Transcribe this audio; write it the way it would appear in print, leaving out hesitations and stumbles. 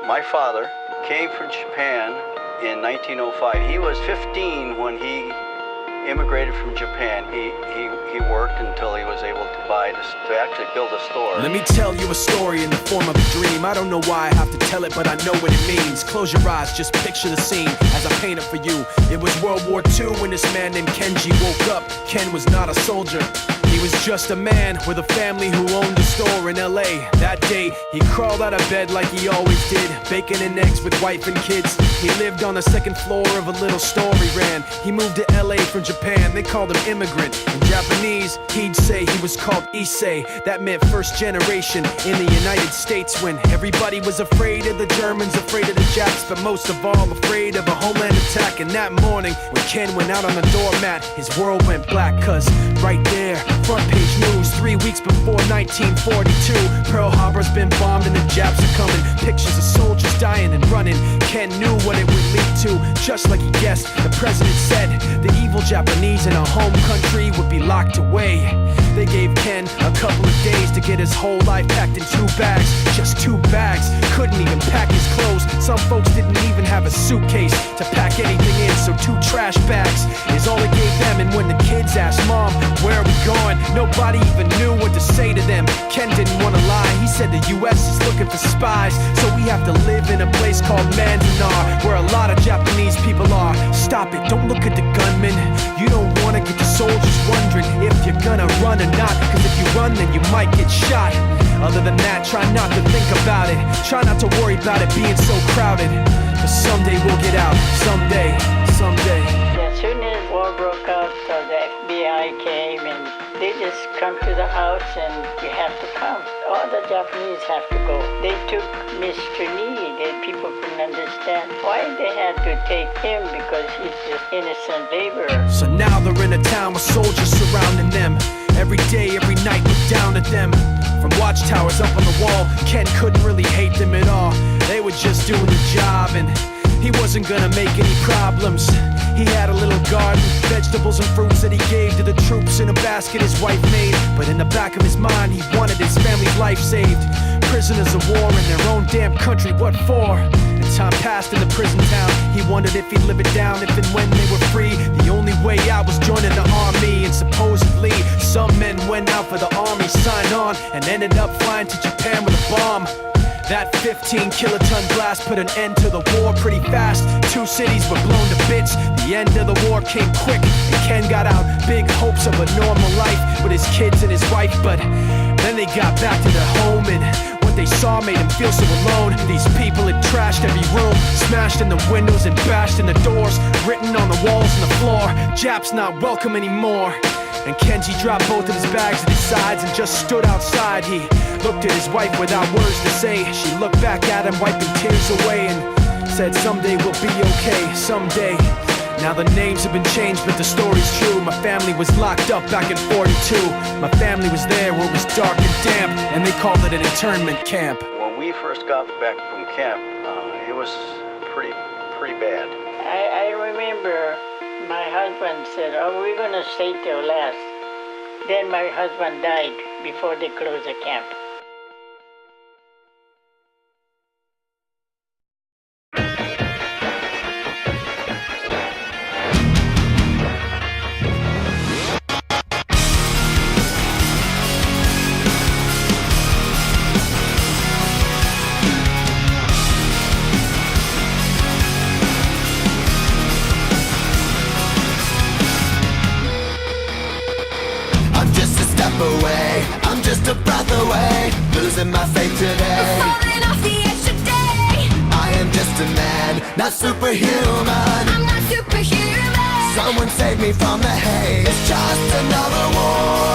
my father came from Japan in 1905. He was 15 when he immigrated from Japan. He worked until he was able to actually build a store. Let me tell you a story in the form of a dream. I don't know why I have to tell it, but I know what it means. Close your eyes, just picture the scene as I paint it for you. It was World War II when this man named Kenji woke up. Ken was not a soldier. He was just a man with a family who owned a store in LA. That day, he crawled out of bed like he always did, bacon and eggs with wife and kids. He lived on the second floor of a little store he ran. He moved to LA from Japan, they called him immigrant. In Japanese, he'd say he was called Issei. That meant first generation in the United States, when everybody was afraid of the Germans, afraid of the Japs, but most of all afraid of a homeland attack. And that morning, when Ken went out on the doormat, his world went black, cause right there, front page news, 3 weeks before 1942, Pearl Harbor's been bombed and the Japs are coming. Pictures of soldiers dying and running. Ken knew what it would lead to, just like he guessed. The president said the evil Japanese in our home country would be locked away. They gave Ken a couple of days to get his whole life packed in 2 bags. Just 2 bags, couldn't even pack his clothes. Some folks didn't even have a suitcase to pack anything in, so 2 trash bags is all they gave them. And when the kids asked Mom, where are we going? Nobody even knew what to say to them. Ken didn't want to lie, he said the US is looking for spies, so we have to live in a place called Manzanar, where a lot of Japanese people are. Stop it, don't look at the gunmen. You don't want to get the soldiers wondering if you're gonna run or not, cause if you run then you might get shot. Other than that, try not to think about it. Try not to worry about it being so crowded, cause someday we'll get out. Someday. As soon as war broke out, the FBI came and they just come to the house and you have to come. All the Japanese have to go. They took Mr. Nii. People couldn't understand why they had to take him, because he's just innocent laborer. So now they're in a town with soldiers surrounding them. Every day, every night, look down at them. From watchtowers up on the wall, Ken couldn't really hate them at all. They were just doing the job, and he wasn't gonna make any problems. He had a little garden, vegetables and fruits that he gave to the troops in a basket his wife made. But in the back of his mind, he wanted his family's life saved. Prisoners of war in their own damn country, what for? And time passed in the prison town. He wondered if he'd live it down if and when they were free. The only way out was joining the army, and supposedly some men went out for the army, signed on, and ended up flying to Japan with a bomb. That 15-kiloton blast put an end to the war pretty fast. 2 cities were blown to bits. The end of the war came quick, and Ken got out big hopes of a normal life with his kids and his wife. But then they got back to their home, and what they saw made him feel so alone. These people had trashed every room, smashed in the windows and bashed in the doors, written on the walls and the floor, Japs not welcome anymore. And Kenji dropped both of his bags at his sides and just stood outside. He looked at his wife without words to say. She looked back at him, wiping tears away, and said, someday we'll be okay, someday. Now the names have been changed, but the story's true. My family was locked up back in '42. My family was there where it was dark and damp, and they called it an internment camp. When we first got back from camp, it was pretty bad. I remember my husband said, oh, we're gonna stay till last. Then my husband died before they closed the camp. Away, I'm just a breath away, losing my faith today, falling off the edge today. I am just a man, not superhuman. I'm not superhuman. Someone save me from the haze. It's just another war.